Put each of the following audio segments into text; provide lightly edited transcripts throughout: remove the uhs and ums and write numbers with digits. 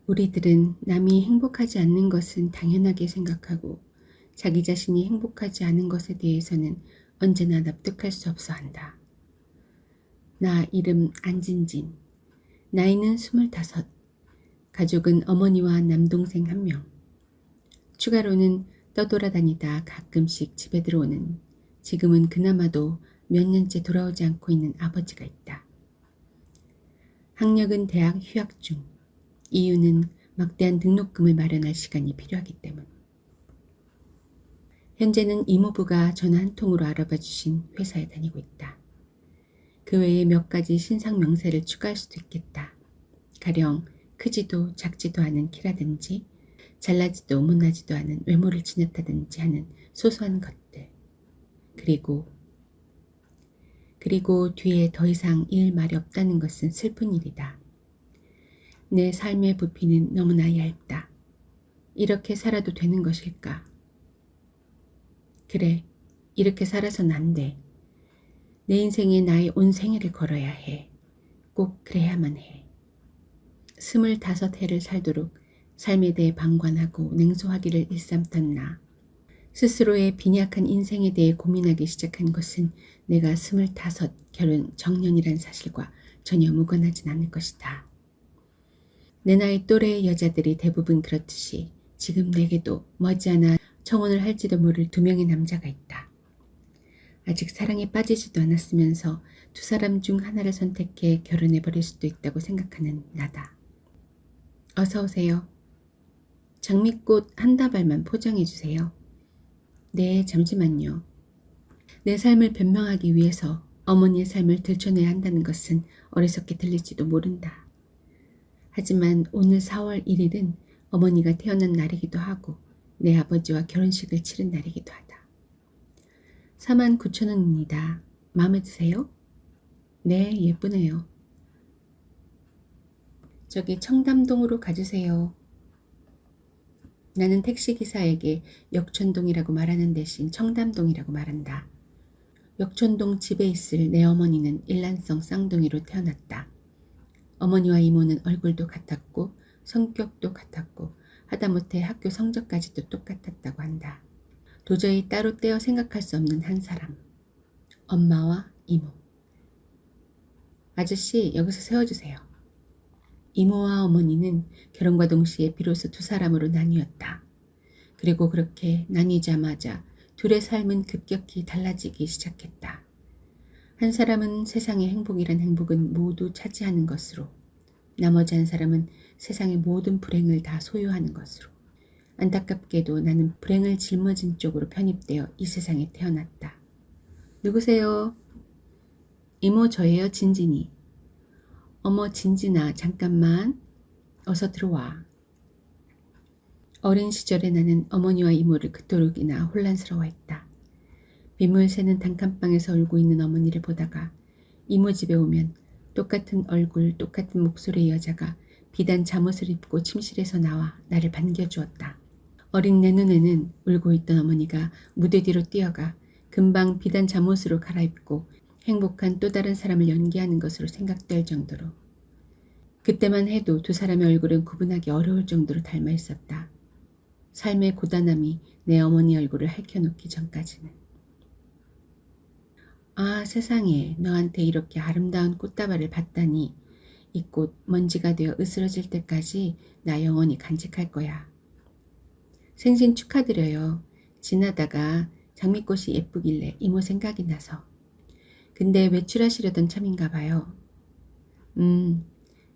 우리들은 남이 행복하지 않는 것은 당연하게 생각하고 자기 자신이 행복하지 않은 것에 대해서는 언제나 납득할 수 없어 한다. 나 이름 안진진. 나이는 25. 가족은 어머니와 남동생 1명. 추가로는 떠돌아다니다 가끔씩 집에 들어오는, 지금은 그나마도 몇 년째 돌아오지 않고 있는 아버지가 있다. 학력은 대학 휴학 중. 이유는 막대한 등록금을 마련할 시간이 필요하기 때문. 현재는 이모부가 전화 한 통으로 알아봐 주신 회사에 다니고 있다. 그 외에 몇 가지 신상 명세를 추가할 수도 있겠다. 가령 크지도 작지도 않은 키라든지 잘나지도 못나지도 않은 외모를 지녔다든지 하는 소소한 것들. 그리고 뒤에 더 이상 이을 말이 없다는 것은 슬픈 일이다. 내 삶의 부피는 너무나 얇다. 이렇게 살아도 되는 것일까? 그래, 이렇게 살아선 안 돼. 내 인생에 나의 온 생애를 걸어야 해. 꼭 그래야만 해. 25해를 살도록 삶에 대해 방관하고 냉소하기를 일삼던 나. 스스로의 빈약한 인생에 대해 고민하기 시작한 것은 내가 25 결혼 정년이란 사실과 전혀 무관하진 않을 것이다. 내 나이 또래의 여자들이 대부분 그렇듯이 지금 내게도 머지않아 청혼을 할지도 모를 2명의 남자가 있다. 아직 사랑에 빠지지도 않았으면서 두 사람 중 하나를 선택해 결혼해버릴 수도 있다고 생각하는 나다. 어서 오세요. 장미꽃 한 다발만 포장해주세요. 네, 잠시만요. 내 삶을 변명하기 위해서 어머니의 삶을 들춰내야 한다는 것은 어리석게 들릴지도 모른다. 하지만 오늘 4월 1일은 어머니가 태어난 날이기도 하고 내 아버지와 결혼식을 치른 날이기도 하다. 49,000원입니다. 마음에 드세요? 네, 예쁘네요. 저기 청담동으로 가주세요. 나는 택시기사에게 역촌동이라고 말하는 대신 청담동이라고 말한다. 역촌동 집에 있을 내 어머니는 일란성 쌍둥이로 태어났다. 어머니와 이모는 얼굴도 같았고 성격도 같았고 하다못해 학교 성적까지도 똑같았다고 한다. 도저히 따로 떼어 생각할 수 없는 한 사람. 엄마와 이모. 아저씨, 여기서 세워주세요. 이모와 어머니는 결혼과 동시에 비로소 두 사람으로 나뉘었다. 그리고 그렇게 나뉘자마자 둘의 삶은 급격히 달라지기 시작했다. 한 사람은 세상의 행복이란 행복은 모두 차지하는 것으로, 나머지 한 사람은 세상의 모든 불행을 다 소유하는 것으로. 안타깝게도 나는 불행을 짊어진 쪽으로 편입되어 이 세상에 태어났다. 누구세요? 이모, 저예요, 진진이. 어머, 진진아, 잠깐만. 어서 들어와. 어린 시절에 나는 어머니와 이모를 그토록이나 혼란스러워했다. 빗물 새는 단칸방에서 울고 있는 어머니를 보다가 이모 집에 오면 똑같은 얼굴, 똑같은 목소리의 여자가 비단 잠옷을 입고 침실에서 나와 나를 반겨주었다. 어린 내 눈에는 울고 있던 어머니가 무대 뒤로 뛰어가 금방 비단 잠옷으로 갈아입고 행복한 또 다른 사람을 연기하는 것으로 생각될 정도로, 그때만 해도 두 사람의 얼굴은 구분하기 어려울 정도로 닮아 있었다. 삶의 고단함이 내 어머니 얼굴을 핥혀놓기 전까지는. 아, 세상에, 너한테 이렇게 아름다운 꽃다발을 받다니. 이 꽃 먼지가 되어 으스러질 때까지 나 영원히 간직할 거야. 생신 축하드려요. 지나다가 장미꽃이 예쁘길래 이모 생각이 나서. 근데 외출하시려던 참인가 봐요.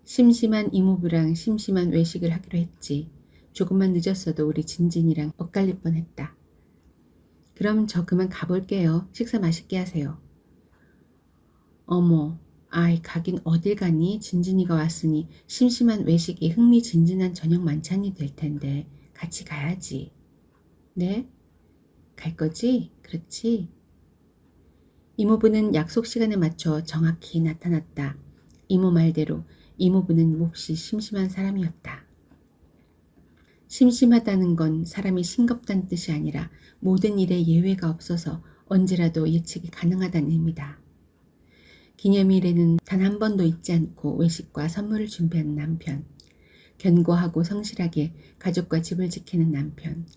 심심한 이모부랑 심심한 외식을 하기로 했지. 조금만 늦었어도 우리 진진이랑 엇갈릴 뻔했다. 그럼 저 그만 가볼게요. 식사 맛있게 하세요. 어머, 아이 가긴 어딜 가니? 진진이가 왔으니 심심한 외식이 흥미진진한 저녁 만찬이 될 텐데 같이 가야지. 네? 갈 거지? 그렇지? 이모부는 약속 시간에 맞춰 정확히 나타났다. 이모 말대로 이모부는 몹시 심심한 사람이었다. 심심하다는 건 사람이 싱겁다는 뜻이 아니라 모든 일에 예외가 없어서 언제라도 예측이 가능하다는 의미다. 기념일에는 단 한 번도 잊지 않고 외식과 선물을 준비한 남편. 견고하고 성실하게 가족과 집을 지키는 남편.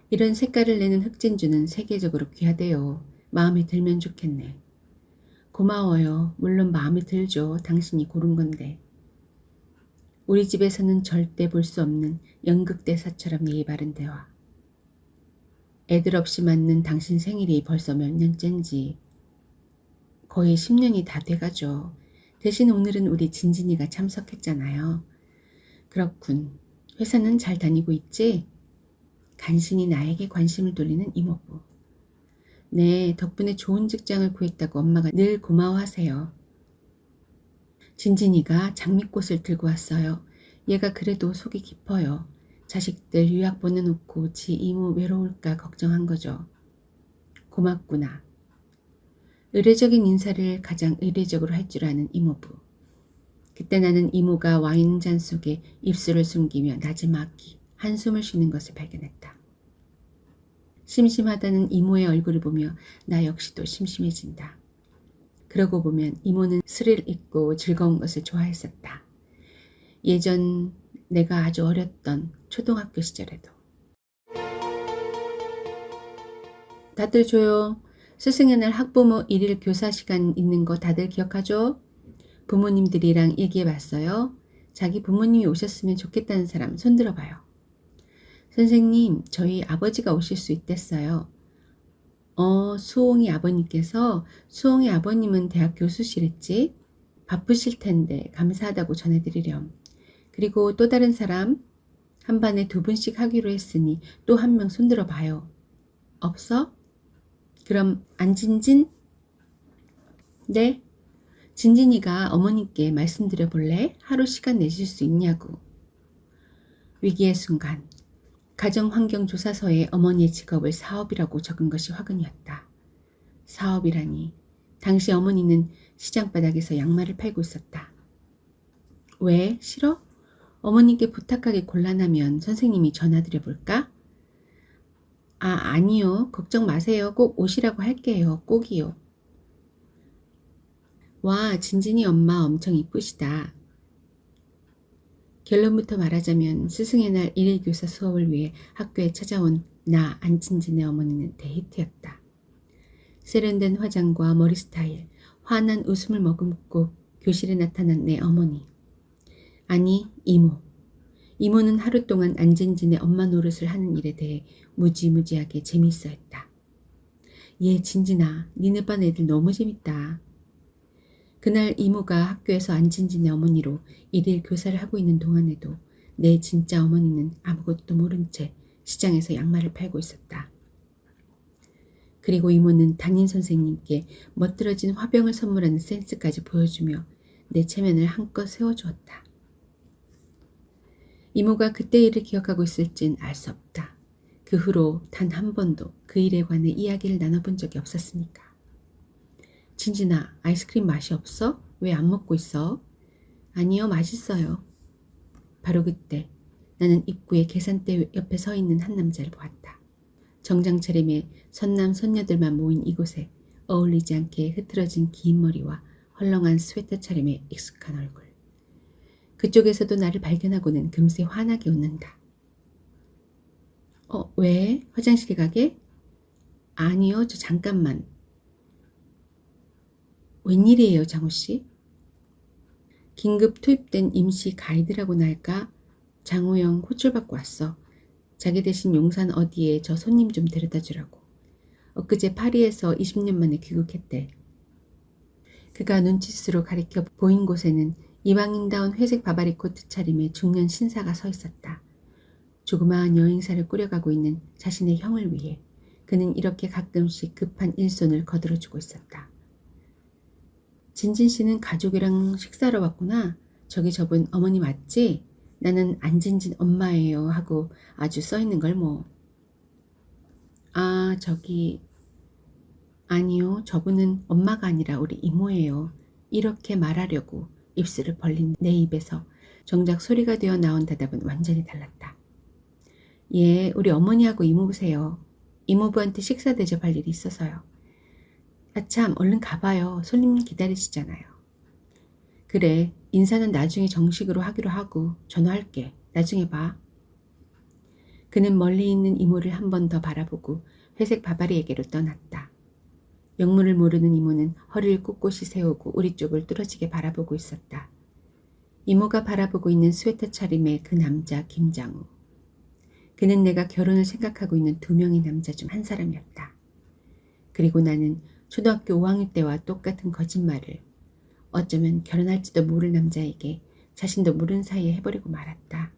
이런 색깔을 내는 흑진주는 세계적으로 귀하대요. 마음에 들면 좋겠네. 고마워요. 물론 마음에 들죠. 당신이 고른 건데. 우리 집에서는 절대 볼 수 없는 연극대사처럼 예의 바른 대화. 애들 없이 맞는 당신 생일이 벌써 몇 년째인지. 거의 10년이 다 돼가죠. 대신 오늘은 우리 진진이가 참석했잖아요. 그렇군. 회사는 잘 다니고 있지? 간신히 나에게 관심을 돌리는 이모부. 네, 덕분에 좋은 직장을 구했다고 엄마가 늘 고마워하세요. 진진이가 장미꽃을 들고 왔어요. 얘가 그래도 속이 깊어요. 자식들 유학 보내놓고 지 이모 외로울까 걱정한 거죠. 고맙구나. 의례적인 인사를 가장 의례적으로 할 줄 아는 이모부. 그때 나는 이모가 와인잔 속에 입술을 숨기며 나지막히 한숨을 쉬는 것을 발견했다. 심심하다는 이모의 얼굴을 보며 나 역시도 심심해진다. 그러고 보면 이모는 스릴 있고 즐거운 것을 좋아했었다. 예전 내가 아주 어렸던 초등학교 시절에도. 다들 조용. 스승의 날 학부모 1일 교사 시간 있는 거 다들 기억하죠? 부모님들이랑 얘기해봤어요. 자기 부모님이 오셨으면 좋겠다는 사람 손 들어봐요. 선생님, 저희 아버지가 오실 수 있댔어요. 수홍이 아버님께서. 수홍이 아버님은 대학 교수시랬지? 바쁘실 텐데 감사하다고 전해드리렴. 그리고 또 다른 사람? 한 반에 2분씩 하기로 했으니 또 한 명 손들어 봐요. 없어? 그럼 안진진? 네? 진진이가 어머님께 말씀드려 볼래? 하루 시간 내실 수 있냐고. 위기의 순간. 가정환경조사서에 어머니의 직업을 사업이라고 적은 것이 화근이었다. 사업이라니. 당시 어머니는 시장바닥에서 양말을 팔고 있었다. 왜? 싫어? 어머님께 부탁하기 곤란하면 선생님이 전화드려 볼까? 아니요. 걱정 마세요. 꼭 오시라고 할게요. 꼭이요. 와, 진진이 엄마 엄청 이쁘시다. 결론부터 말하자면 스승의 날 1일 교사 수업을 위해 학교에 찾아온 나 안진진의 어머니는 데이트였다. 세련된 화장과 머리 스타일, 환한 웃음을 머금고 교실에 나타난 내 어머니. 아니, 이모. 이모는 하루 동안 안진진의 엄마 노릇을 하는 일에 대해 무지무지하게 재미있어 했다. 얘 진진아, 니네 반 애들 너무 재밌다. 그날 이모가 학교에서 안진진의 어머니로 1일 교사를 하고 있는 동안에도 내 진짜 어머니는 아무것도 모른 채 시장에서 양말을 팔고 있었다. 그리고 이모는 담임 선생님께 멋들어진 화병을 선물하는 센스까지 보여주며 내 체면을 한껏 세워주었다. 이모가 그때 일을 기억하고 있을진 알 수 없다. 그 후로 단 한 번도 그 일에 관해 이야기를 나눠본 적이 없었으니까. 진진아, 아이스크림 맛이 없어? 왜 안 먹고 있어? 아니요, 맛있어요. 바로 그때 나는 입구에 계산대 옆에 서 있는 한 남자를 보았다. 정장 차림의 선남 선녀들만 모인 이곳에 어울리지 않게 흐트러진 긴 머리와 헐렁한 스웨터 차림의 익숙한 얼굴. 그쪽에서도 나를 발견하고는 금세 환하게 웃는다. 왜? 화장실 가게? 아니요, 저 잠깐만. 웬일이에요, 장호씨? 긴급 투입된 임시 가이드라고나 할까? 장호영 호출 받고 왔어. 자기 대신 용산 어디에 저 손님 좀 데려다 주라고. 엊그제 파리에서 20년 만에 귀국했대. 그가 눈짓으로 가리켜 보인 곳에는 이방인다운 회색 바바리 코트 차림의 중년 신사가 서 있었다. 조그마한 여행사를 꾸려가고 있는 자신의 형을 위해 그는 이렇게 가끔씩 급한 일손을 거들어주고 있었다. 진진 씨는 가족이랑 식사하러 왔구나. 저기 저분 어머니 맞지? 나는 안진진 엄마예요 하고 아주 써있는 걸 뭐. 아니요. 저분은 엄마가 아니라 우리 이모예요. 이렇게 말하려고 입술을 벌린 내 입에서 정작 소리가 되어 나온 대답은 완전히 달랐다. 예, 우리 어머니하고 이모부세요. 이모부한테 식사 대접할 일이 있어서요. 아참, 얼른 가봐요. 손님 기다리시잖아요. 그래, 인사는 나중에 정식으로 하기로 하고 전화할게. 나중에 봐. 그는 멀리 있는 이모를 한 번 더 바라보고 회색 바바리에게로 떠났다. 영문을 모르는 이모는 허리를 꼿꼿이 세우고 우리 쪽을 뚫어지게 바라보고 있었다. 이모가 바라보고 있는 스웨터 차림의 그 남자 김장우. 그는 내가 결혼을 생각하고 있는 2명의 남자 중 한 사람이었다. 그리고 나는 초등학교 5학년 때와 똑같은 거짓말을 어쩌면 결혼할지도 모를 남자에게 자신도 모르는 사이에 해버리고 말았다.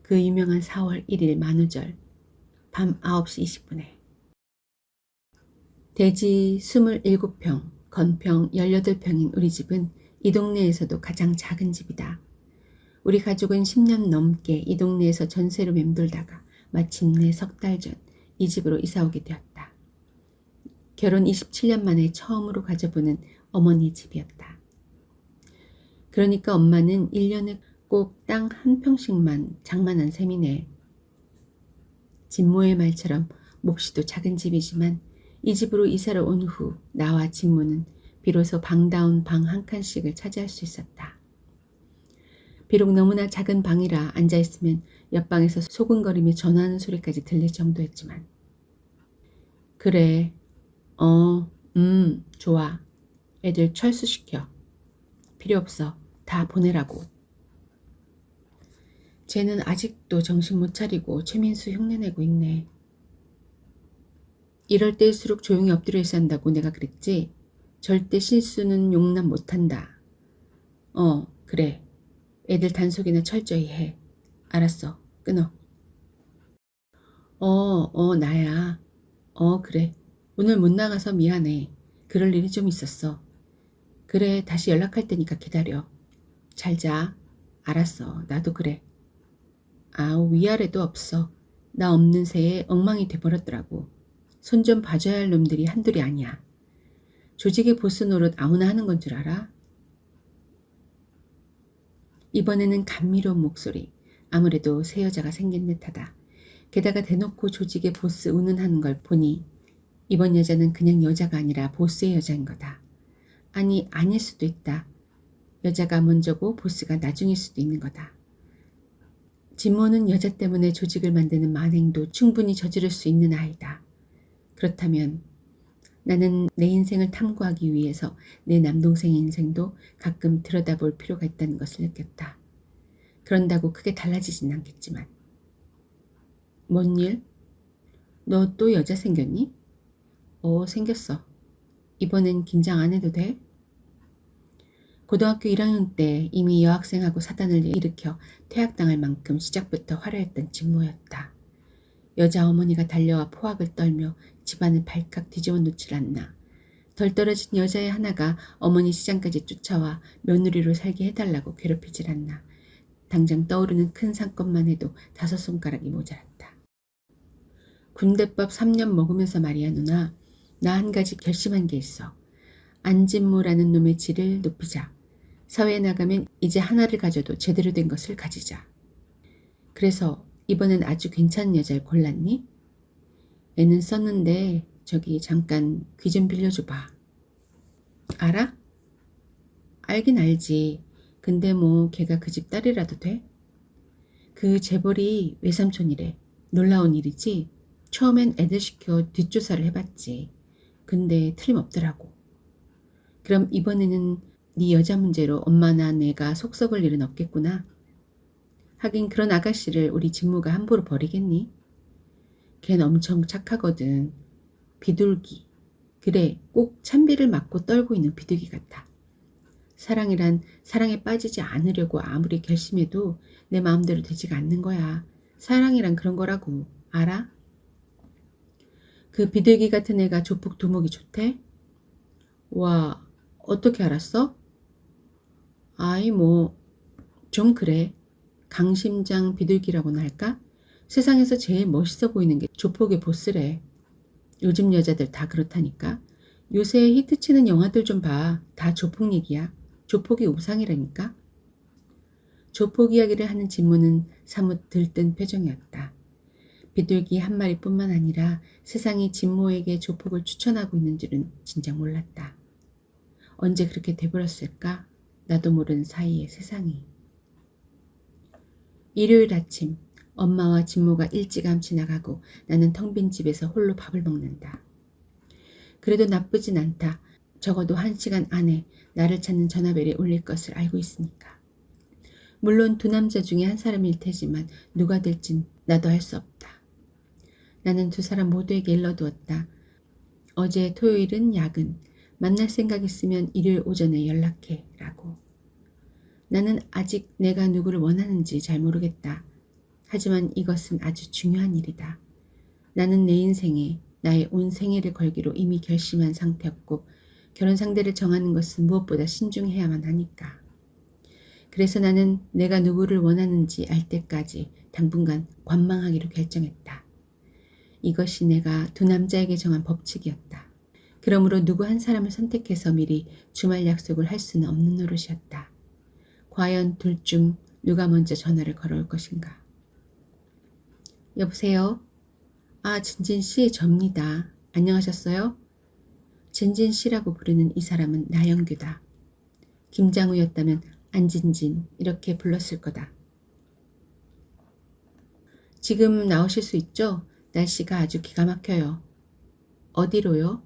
그 유명한 4월 1일 만우절 밤 9시 20분에 대지 27평, 건평 18평인 우리 집은 이 동네에서도 가장 작은 집이다. 우리 가족은 10년 넘게 이 동네에서 전세로 맴돌다가 마침내 3달 전 이 집으로 이사 오게 되었다. 결혼 27년 만에 처음으로 가져보는 어머니의 집이었다. 그러니까 엄마는 1년에 꼭 땅 1평씩만 장만한 셈이네. 진모의 말처럼 몫이도 작은 집이지만 이 집으로 이사를 온 후 나와 진모는 비로소 방다운 방 한 칸씩을 차지할 수 있었다. 비록 너무나 작은 방이라 앉아있으면 옆방에서 소근거리며 전화하는 소리까지 들릴 정도였지만 그래, 좋아. 애들 철수시켜. 필요 없어. 다 보내라고. 쟤는 아직도 정신 못 차리고 최민수 흉내내고 있네. 이럴 때일수록 조용히 엎드려 있어야 한다고 내가 그랬지? 절대 실수는 용납 못한다. 그래. 애들 단속이나 철저히 해. 알았어. 끊어. 나야. 그래. 오늘 못 나가서 미안해. 그럴 일이 좀 있었어. 그래, 다시 연락할 테니까 기다려. 잘 자. 알았어. 나도 그래. 아우, 위아래도 없어. 나 없는 새에 엉망이 돼버렸더라고. 손 좀 봐줘야 할 놈들이 한둘이 아니야. 조직의 보스 노릇 아무나 하는 건 줄 알아? 이번에는 감미로운 목소리. 아무래도 새 여자가 생긴 듯하다. 게다가 대놓고 조직의 보스 운운하는 걸 보니 이번 여자는 그냥 여자가 아니라 보스의 여자인 거다. 아니, 아닐 수도 있다. 여자가 먼저고 보스가 나중일 수도 있는 거다. 진모는 여자 때문에 조직을 만드는 만행도 충분히 저지를 수 있는 아이다. 그렇다면 나는 내 인생을 탐구하기 위해서 내 남동생의 인생도 가끔 들여다볼 필요가 있다는 것을 느꼈다. 그런다고 크게 달라지진 않겠지만. 뭔 일? 너 또 여자 생겼니? 생겼어. 이번엔 긴장 안 해도 돼? 고등학교 1학년 때 이미 여학생하고 사단을 일으켜 퇴학당할 만큼 시작부터 화려했던 진모였다. 여자 어머니가 달려와 포악을 떨며 집안을 발칵 뒤집어 놓질 않나. 덜 떨어진 여자의 하나가 어머니 시장까지 쫓아와 며느리로 살게 해달라고 괴롭히질 않나. 당장 떠오르는 큰 상권만 해도 5손가락이 모자랐다. 군대법 3년 먹으면서 말이야 누나. 나 한 가지 결심한 게 있어. 안진모라는 놈의 질을 높이자. 사회에 나가면 이제 하나를 가져도 제대로 된 것을 가지자. 그래서 이번엔 아주 괜찮은 여자를 골랐니? 애는 썼는데 저기 잠깐 귀 좀 빌려줘봐. 알아? 알긴 알지. 근데 뭐 걔가 그 집 딸이라도 돼? 그 재벌이 외삼촌이래. 놀라운 일이지? 처음엔 애들 시켜 뒷조사를 해봤지. 근데 틀림없더라고. 그럼 이번에는 네 여자 문제로 엄마나 내가 속 썩을 일은 없겠구나. 하긴 그런 아가씨를 우리 진모가 함부로 버리겠니? 걘 엄청 착하거든. 비둘기. 그래, 꼭 찬비를 맞고 떨고 있는 비둘기 같아. 사랑이란 사랑에 빠지지 않으려고 아무리 결심해도 내 마음대로 되지가 않는 거야. 사랑이란 그런 거라고. 알아? 그 비둘기 같은 애가 조폭 두목이 좋대? 와, 어떻게 알았어? 아이 좀 그래. 강심장 비둘기라고나 할까? 세상에서 제일 멋있어 보이는 게 조폭의 보스래. 요즘 여자들 다 그렇다니까. 요새 히트치는 영화들 좀 봐. 다 조폭 얘기야. 조폭이 우상이라니까. 조폭 이야기를 하는 진모는 사뭇 들뜬 표정이었다. 비둘기 한 마리뿐만 아니라 세상이 진모에게 조폭을 추천하고 있는 줄은 진작 몰랐다. 언제 그렇게 돼버렸을까? 나도 모르는 사이에 세상이. 일요일 아침 엄마와 진모가 일찌감치 나가고 나는 텅 빈 집에서 홀로 밥을 먹는다. 그래도 나쁘진 않다. 적어도 1시간 안에 나를 찾는 전화벨이 울릴 것을 알고 있으니까. 물론 두 남자 중에 한 사람일 테지만 누가 될진 나도 알 수 없다. 나는 두 사람 모두에게 일러두었다. 어제 토요일은 야근. 만날 생각 있으면 일요일 오전에 연락해 라고. 나는 아직 내가 누구를 원하는지 잘 모르겠다. 하지만 이것은 아주 중요한 일이다. 나는 내 인생에 나의 온 생애를 걸기로 이미 결심한 상태였고 결혼 상대를 정하는 것은 무엇보다 신중해야만 하니까. 그래서 나는 내가 누구를 원하는지 알 때까지 당분간 관망하기로 결정했다. 이것이 내가 두 남자에게 정한 법칙이었다. 그러므로 누구 한 사람을 선택해서 미리 주말 약속을 할 수는 없는 노릇이었다. 과연 둘 중 누가 먼저 전화를 걸어올 것인가. 여보세요? 아, 진진씨, 접니다. 안녕하셨어요? 진진씨라고 부르는 이 사람은 나영규다. 김장우였다면 안진진 이렇게 불렀을 거다. 지금 나오실 수 있죠? 날씨가 아주 기가 막혀요. 어디로요?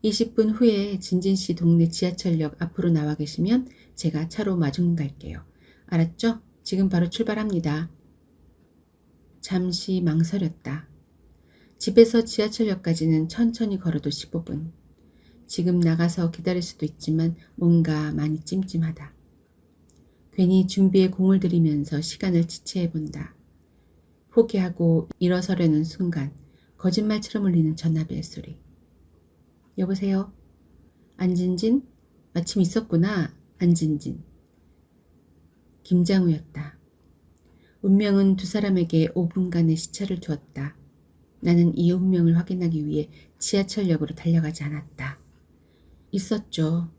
20분 후에 진진씨 동네 지하철역 앞으로 나와 계시면 제가 차로 마중 갈게요. 알았죠? 지금 바로 출발합니다. 잠시 망설였다. 집에서 지하철역까지는 천천히 걸어도 15분. 지금 나가서 기다릴 수도 있지만 뭔가 많이 찜찜하다. 괜히 준비에 공을 들이면서 시간을 지체해본다. 포기하고 일어서려는 순간 거짓말처럼 울리는 전화벨 소리. 여보세요? 안진진? 마침 있었구나. 안진진. 김장우였다. 운명은 두 사람에게 5분간의 시차를 두었다. 나는 이 운명을 확인하기 위해 지하철역으로 달려가지 않았다. 있었죠.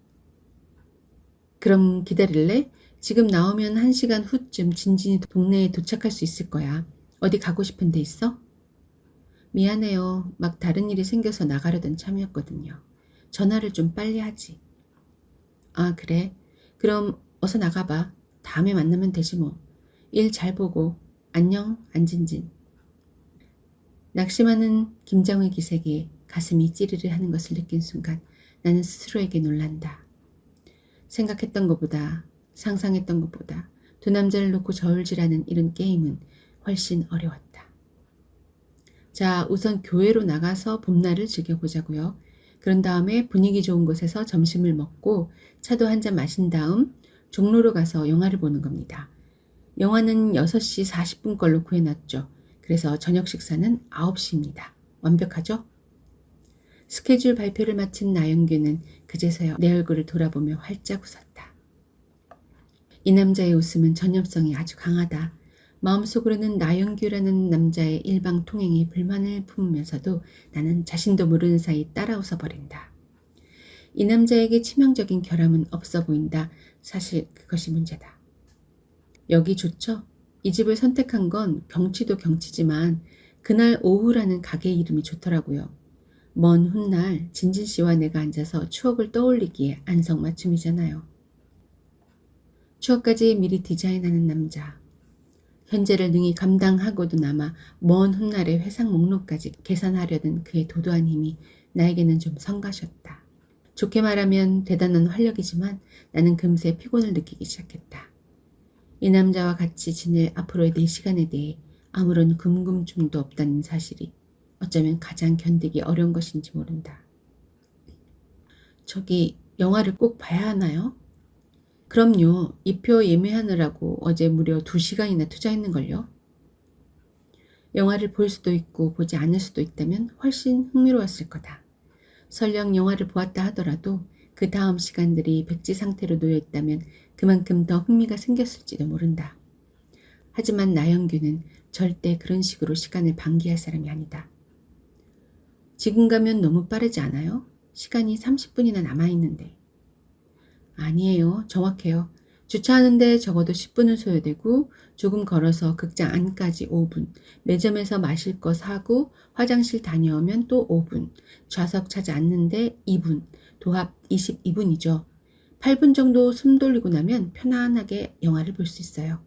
그럼 기다릴래? 지금 나오면 1시간 후쯤 진진이 동네에 도착할 수 있을 거야. 어디 가고 싶은 데 있어? 미안해요. 막 다른 일이 생겨서 나가려던 참이었거든요. 전화를 좀 빨리 하지. 아, 그래? 그럼 어서 나가봐. 다음에 만나면 되지 뭐. 일 잘 보고. 안녕, 안진진. 낙심하는 김장우의 기색에 가슴이 찌르르 하는 것을 느낀 순간 나는 스스로에게 놀란다. 생각했던 것보다, 상상했던 것보다 두 남자를 놓고 저울질하는 이런 게임은 훨씬 어려웠다. 자, 우선 교회로 나가서 봄날을 즐겨보자고요. 그런 다음에 분위기 좋은 곳에서 점심을 먹고 차도 한 잔 마신 다음 종로로 가서 영화를 보는 겁니다. 영화는 6시 40분 걸로 구해놨죠. 그래서 저녁 식사는 9시입니다. 완벽하죠? 스케줄 발표를 마친 나영규는 그제서야 내 얼굴을 돌아보며 활짝 웃었다. 이 남자의 웃음은 전염성이 아주 강하다. 마음속으로는 나영규라는 남자의 일방통행에 불만을 품으면서도 나는 자신도 모르는 사이 따라 웃어버린다. 이 남자에게 치명적인 결함은 없어 보인다. 사실 그것이 문제다. 여기 좋죠? 이 집을 선택한 건 경치도 경치지만 그날 오후라는 가게 이름이 좋더라고요. 먼 훗날 진진 씨와 내가 앉아서 추억을 떠올리기에 안성맞춤이잖아요. 추억까지 미리 디자인하는 남자. 현재를 능히 감당하고도 남아 먼 훗날의 회상 목록까지 계산하려는 그의 도도한 힘이 나에게는 좀 성가셨다. 좋게 말하면 대단한 활력이지만 나는 금세 피곤을 느끼기 시작했다. 이 남자와 같이 지낼 앞으로의 4시간에 대해 아무런 궁금증도 없다는 사실이 어쩌면 가장 견디기 어려운 것인지 모른다. 저기 영화를 꼭 봐야 하나요? 그럼요. 이표 예매하느라고 어제 무려 2시간이나 투자했는걸요. 영화를 볼 수도 있고 보지 않을 수도 있다면 훨씬 흥미로웠을 거다. 설령 영화를 보았다 하더라도 그 다음 시간들이 백지 상태로 놓여 있다면 그만큼 더 흥미가 생겼을지도 모른다. 하지만 나영규는 절대 그런 식으로 시간을 방기할 사람이 아니다. 지금 가면 너무 빠르지 않아요? 시간이 30분이나 남아있는데. 아니에요. 정확해요. 주차하는데 적어도 10분은 소요되고 조금 걸어서 극장 안까지 5분, 매점에서 마실 거 사고 화장실 다녀오면 또 5분, 좌석 찾아 앉는데 2분, 도합 22분이죠. 8분 정도 숨 돌리고 나면 편안하게 영화를 볼 수 있어요.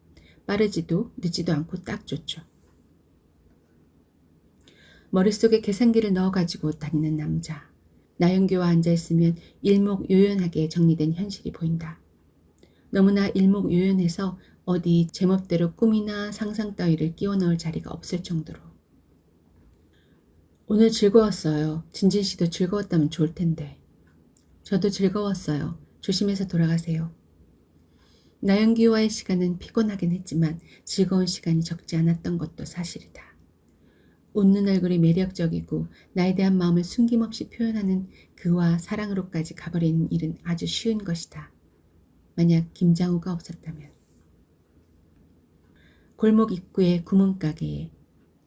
빠르지도 늦지도 않고 딱 좋죠. 머릿속에 계산기를 넣어가지고 다니는 남자. 나영규와 앉아있으면 일목요연하게 정리된 현실이 보인다. 너무나 일목요연해서 어디 제멋대로 꿈이나 상상 따위를 끼워 넣을 자리가 없을 정도로. 오늘 즐거웠어요. 진진 씨도 즐거웠다면 좋을 텐데. 저도 즐거웠어요. 조심해서 돌아가세요. 나영규와의 시간은 피곤하긴 했지만 즐거운 시간이 적지 않았던 것도 사실이다. 웃는 얼굴이 매력적이고 나에 대한 마음을 숨김없이 표현하는 그와 사랑으로까지 가버리는 일은 아주 쉬운 것이다. 만약 김장우가 없었다면. 골목 입구의 구멍가게에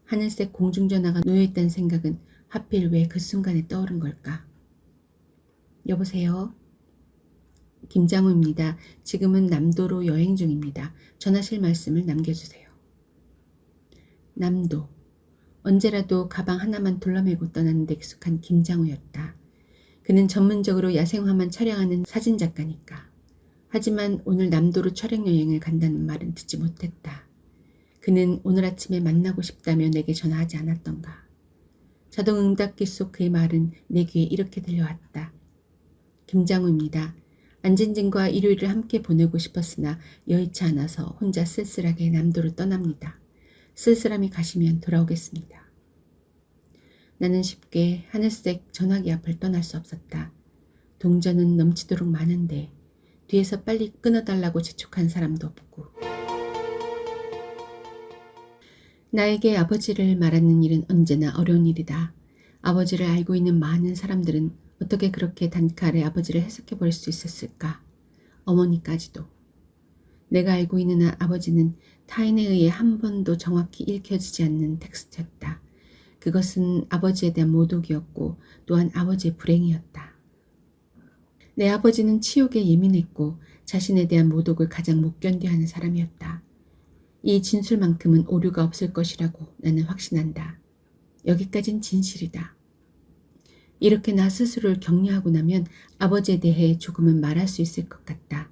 하늘색 공중전화가 놓여있다는 생각은 하필 왜 그 순간에 떠오른 걸까? 여보세요? 김장우입니다. 지금은 남도로 여행 중입니다. 전하실 말씀을 남겨주세요. 남도. 언제라도 가방 하나만 둘러매고 떠나는 데 익숙한 김장우였다. 그는 전문적으로 야생화만 촬영하는 사진작가니까. 하지만 오늘 남도로 촬영 여행을 간다는 말은 듣지 못했다. 그는 오늘 아침에 만나고 싶다며 내게 전화하지 않았던가. 자동 응답기 속 그의 말은 내 귀에 이렇게 들려왔다. 김장우입니다. 안진진과 일요일을 함께 보내고 싶었으나 여의치 않아서 혼자 쓸쓸하게 남도로 떠납니다. 쓸쓸함이 가시면 돌아오겠습니다. 나는 쉽게 하늘색 전화기 앞을 떠날 수 없었다. 동전은 넘치도록 많은데 뒤에서 빨리 끊어달라고 재촉한 사람도 없고. 나에게 아버지를 말하는 일은 언제나 어려운 일이다. 아버지를 알고 있는 많은 사람들은 어떻게 그렇게 단칼에 아버지를 해석해버릴 수 있었을까? 어머니까지도. 내가 알고 있는 아버지는 타인에 의해 한 번도 정확히 읽혀지지 않는 텍스트였다. 그것은 아버지에 대한 모독이었고 또한 아버지의 불행이었다. 내 아버지는 치욕에 예민했고 자신에 대한 모독을 가장 못 견뎌하는 사람이었다. 이 진술만큼은 오류가 없을 것이라고 나는 확신한다. 여기까진 진실이다. 이렇게 나 스스로를 격려하고 나면 아버지에 대해 조금은 말할 수 있을 것 같다.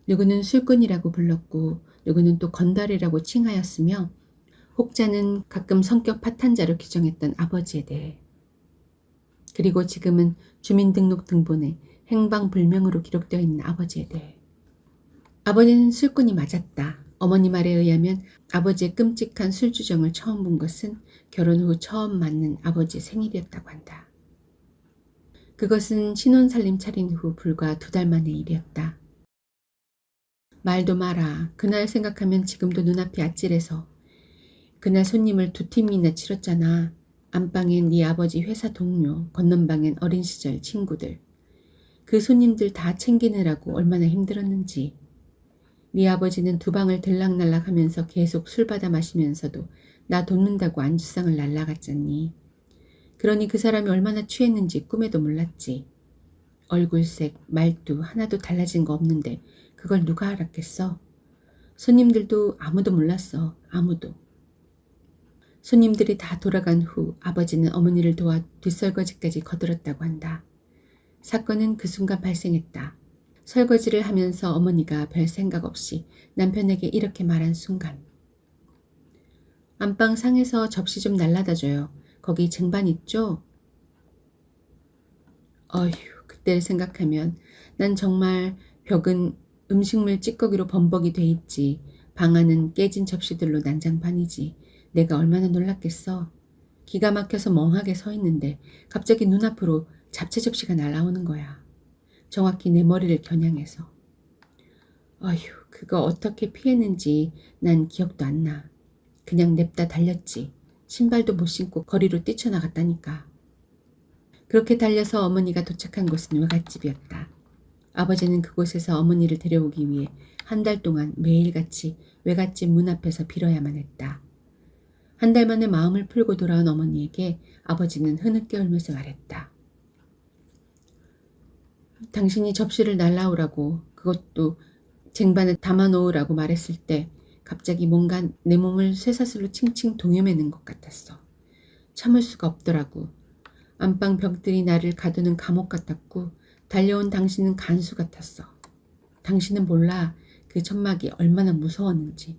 누구는 술꾼이라고 불렀고 누구는 또 건달이라고 칭하였으며 혹자는 가끔 성격 파탄자로 규정했던 아버지에 대해. 그리고 지금은 주민등록등본에 행방불명으로 기록되어 있는 아버지에 대해. 아버지는 술꾼이 맞았다. 어머니 말에 의하면 아버지의 끔찍한 술주정을 처음 본 것은 결혼 후 처음 맞는 아버지의 생일이었다고 한다. 그것은 신혼살림 차린 후 불과 2달 만의 일이었다. 말도 마라. 그날 생각하면 지금도 눈앞이 아찔해서. 그날 손님을 2팀이나 치렀잖아. 안방엔 네 아버지 회사 동료, 건넌방엔 어린 시절 친구들. 그 손님들 다 챙기느라고 얼마나 힘들었는지. 네 아버지는 2방을 들락날락 하면서 계속 술 받아 마시면서도 나 돕는다고 안주상을 날라갔잖니. 그러니 그 사람이 얼마나 취했는지 꿈에도 몰랐지. 얼굴색, 말투 하나도 달라진 거 없는데 그걸 누가 알았겠어? 손님들도 아무도 몰랐어. 아무도. 손님들이 다 돌아간 후 아버지는 어머니를 도와 뒷설거지까지 거들었다고 한다. 사건은 그 순간 발생했다. 설거지를 하면서 어머니가 별 생각 없이 남편에게 이렇게 말한 순간. 안방 상에서 접시 좀 날라다 줘요. 거기 쟁반 있죠? 어휴, 그때를 생각하면 난 정말 벽은 음식물 찌꺼기로 범벅이 돼 있지. 방 안은 깨진 접시들로 난장판이지. 내가 얼마나 놀랐겠어. 기가 막혀서 멍하게 서 있는데 갑자기 눈앞으로 잡채 접시가 날아오는 거야. 정확히 내 머리를 겨냥해서. 어휴, 그거 어떻게 피했는지 난 기억도 안 나. 그냥 냅다 달렸지. 신발도 못 신고 거리로 뛰쳐나갔다니까. 그렇게 달려서 어머니가 도착한 곳은 외갓집이었다. 아버지는 그곳에서 어머니를 데려오기 위해 1달 동안 매일같이 외갓집 문 앞에서 빌어야만 했다. 1달 만에 마음을 풀고 돌아온 어머니에게 아버지는 흐느껴 울면서 말했다. 당신이 접시를 날라오라고, 그것도 쟁반에 담아놓으라고 말했을 때 갑자기 뭔가 내 몸을 쇠사슬로 칭칭 동여매는 것 같았어. 참을 수가 없더라고. 안방 벽들이 나를 가두는 감옥 같았고 달려온 당신은 간수 같았어. 당신은 몰라 그 천막이 얼마나 무서웠는지.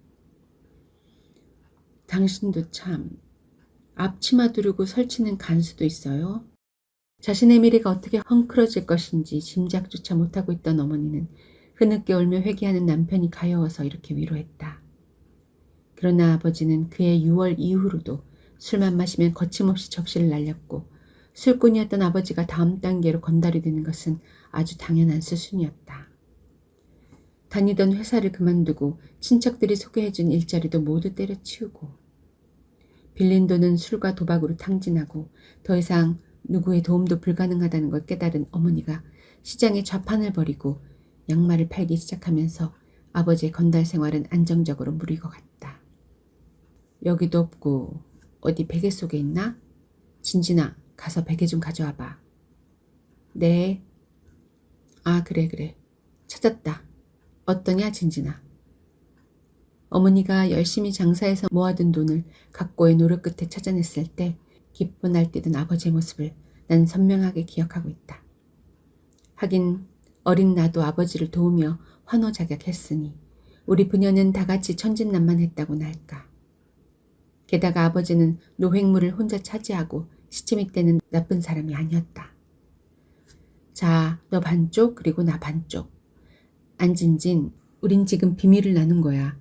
당신도 참 앞치마 두르고 설치는 간수도 있어요. 자신의 미래가 어떻게 헝클어질 것인지 짐작조차 못하고 있던 어머니는 흐느껴 울며 회개하는 남편이 가여워서 이렇게 위로했다. 그러나 아버지는 그해 6월 이후로도 술만 마시면 거침없이 적시를 날렸고 술꾼이었던 아버지가 다음 단계로 건달이 되는 것은 아주 당연한 수순이었다. 다니던 회사를 그만두고 친척들이 소개해준 일자리도 모두 때려치우고 빌린 돈은 술과 도박으로 탕진하고 더 이상 누구의 도움도 불가능하다는 걸 깨달은 어머니가 시장에 좌판을 벌이고 양말을 팔기 시작하면서 아버지의 건달 생활은 안정적으로 무르익어 갔다. 여기도 없고 어디 베개 속에 있나? 진진아, 가서 베개 좀 가져와 봐. 네. 아, 그래. 찾았다. 어떠냐, 진진아? 어머니가 열심히 장사해서 모아둔 돈을 각고의 노력 끝에 찾아냈을 때 기뻐 날뛰던 아버지의 모습을 난 선명하게 기억하고 있다. 하긴 어린 나도 아버지를 도우며 환호작약했으니 우리 부녀는 다같이 천진난만했다고나 할까. 게다가 아버지는 노획물을 혼자 차지하고 시치미 때는 나쁜 사람이 아니었다. 자, 너 반쪽 그리고 나 반쪽. 안진진, 우린 지금 비밀을 나눈 거야.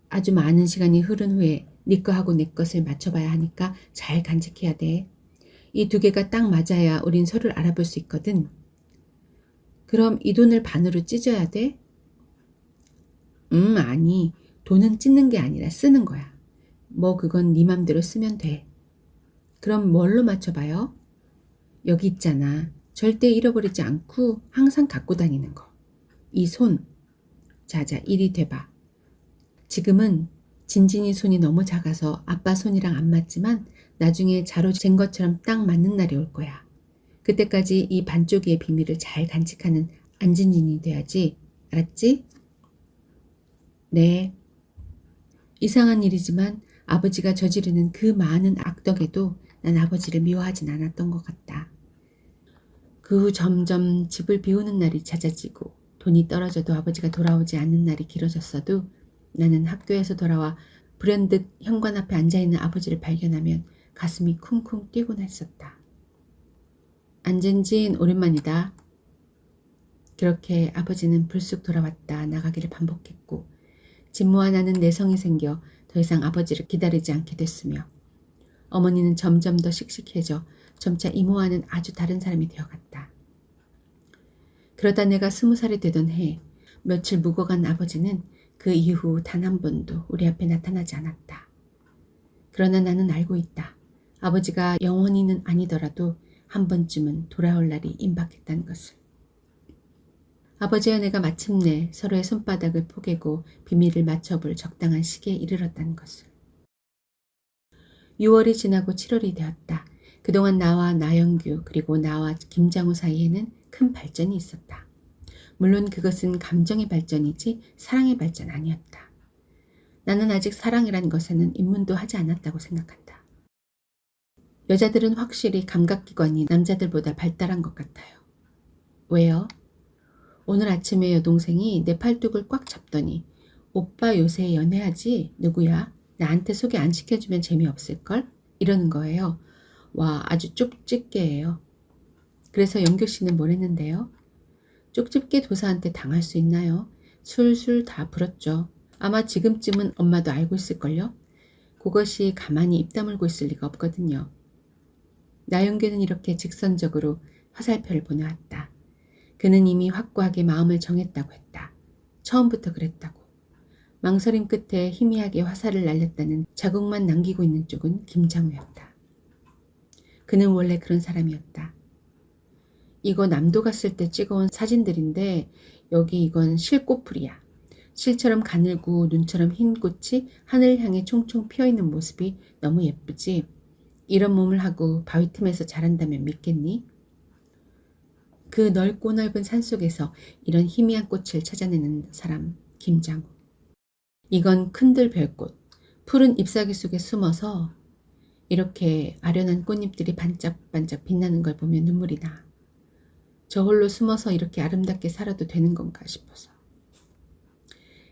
아주 많은 시간이 흐른 후에 네 거하고 내 것을 맞춰봐야 하니까 잘 간직해야 돼. 이 두 개가 딱 맞아야 우린 서로를 알아볼 수 있거든. 그럼 이 돈을 반으로 찢어야 돼? 아니. 돈은 찢는 게 아니라 쓰는 거야. 뭐 그건 네 맘대로 쓰면 돼. 그럼 뭘로 맞춰봐요? 여기 있잖아. 절대 잃어버리지 않고 항상 갖고 다니는 거. 이 손. 자자, 이리 대봐. 지금은 진진이 손이 너무 작아서 아빠 손이랑 안 맞지만 나중에 자로 잰 것처럼 딱 맞는 날이 올 거야. 그때까지 이 반쪽이의 비밀을 잘 간직하는 안진진이 돼야지. 알았지? 네. 이상한 일이지만 아버지가 저지르는 그 많은 악덕에도 난 아버지를 미워하진 않았던 것 같다. 그 후 점점 집을 비우는 날이 잦아지고 돈이 떨어져도 아버지가 돌아오지 않는 날이 길어졌어도 나는 학교에서 돌아와 불현듯 현관 앞에 앉아있는 아버지를 발견하면 가슴이 쿵쿵 뛰곤 했었다. 안진진, 오랜만이다. 그렇게 아버지는 불쑥 돌아왔다 나가기를 반복했고 진모와 나는 내성이 생겨 더 이상 아버지를 기다리지 않게 됐으며 어머니는 점점 더 씩씩해져 점차 이모와는 아주 다른 사람이 되어갔다. 그러다 내가 20살이 되던 해 며칠 묵어간 아버지는 그 이후 단 한 번도 우리 앞에 나타나지 않았다. 그러나 나는 알고 있다. 아버지가 영원히는 아니더라도 한 번쯤은 돌아올 날이 임박했다는 것을. 아버지와 내가 마침내 서로의 손바닥을 포개고 비밀을 맞춰볼 적당한 시기에 이르렀다는 것을. 6월이 지나고 7월이 되었다. 그동안 나와 나영규 그리고 나와 김장우 사이에는 큰 발전이 있었다. 물론 그것은 감정의 발전이지 사랑의 발전 아니었다. 나는 아직 사랑이란 것에는 입문도 하지 않았다고 생각한다. 여자들은 확실히 감각기관이 남자들보다 발달한 것 같아요. 왜요? 오늘 아침에 여동생이 내 팔뚝을 꽉 잡더니 오빠 요새 연애하지? 누구야? 나한테 소개 안 시켜주면 재미없을걸? 이러는 거예요. 와, 아주 쪽집게예요. 그래서 영교 씨는 뭘 했는데요? 쪽집게 도사한테 당할 수 있나요? 술술 다 불었죠. 아마 지금쯤은 엄마도 알고 있을걸요? 그것이 가만히 입 다물고 있을 리가 없거든요. 나영규는 이렇게 직선적으로 화살표를 보내왔다. 그는 이미 확고하게 마음을 정했다고 했다. 처음부터 그랬다고. 망설임 끝에 희미하게 화살을 날렸다는 자국만 남기고 있는 쪽은 김장우였다. 그는 원래 그런 사람이었다. 이거 남도 갔을 때 찍어온 사진들인데 여기 이건 실꽃풀이야. 실처럼 가늘고 눈처럼 흰 꽃이 하늘을 향해 총총 피어있는 모습이 너무 예쁘지? 이런 몸을 하고 바위 틈에서 자란다면 믿겠니? 그 넓고 넓은 산속에서 이런 희미한 꽃을 찾아내는 사람 김장우. 이건 큰들 별꽃, 푸른 잎사귀 속에 숨어서 이렇게 아련한 꽃잎들이 반짝반짝 빛나는 걸 보면 눈물이 나. 저 홀로 숨어서 이렇게 아름답게 살아도 되는 건가 싶어서.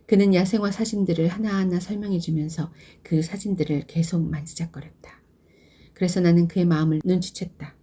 그는 야생화 사진들을 하나하나 설명해 주면서 그 사진들을 계속 만지작거렸다. 그래서 나는 그의 마음을 눈치챘다.